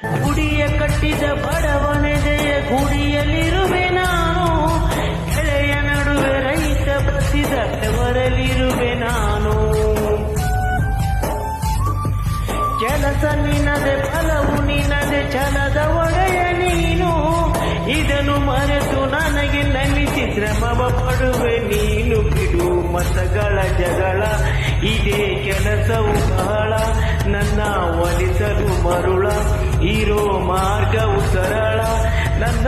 ಗುಡಿಯ ಕಟ್ಟಿದ ಬಡವನೆದೆಯ ಗುಡಿಯಲ್ಲಿರುವೆ ನಾನು, ಗೆಳೆಯ ನಡುವೆ ರೈತ ಬಸಿದ ಬೆವರಲಿರುವೆ ನಾನು. ಕೆಲಸ ನಿನ್ನದೆ ಫಲವು ನಿನ್ನದೆ ಛಲದ ಒಡೆಯ ನೀನು, ಇದನ್ನು ಮರೆತು ನನಗೆ ನಮಿಸಿ ಶ್ರಮವ ಪಡುವೆ ನೀನು. ಬಿಡು ಮತಗಳ ಜಗಳ, ಇದೇ ಕೆಲಸವು ಬಹಳ, ನನ್ನ ಒಲಿಸಲು ಮರುಳ, ಇರೋ ಮಾರ್ಗವು ಸರಳ, ನನ್ನ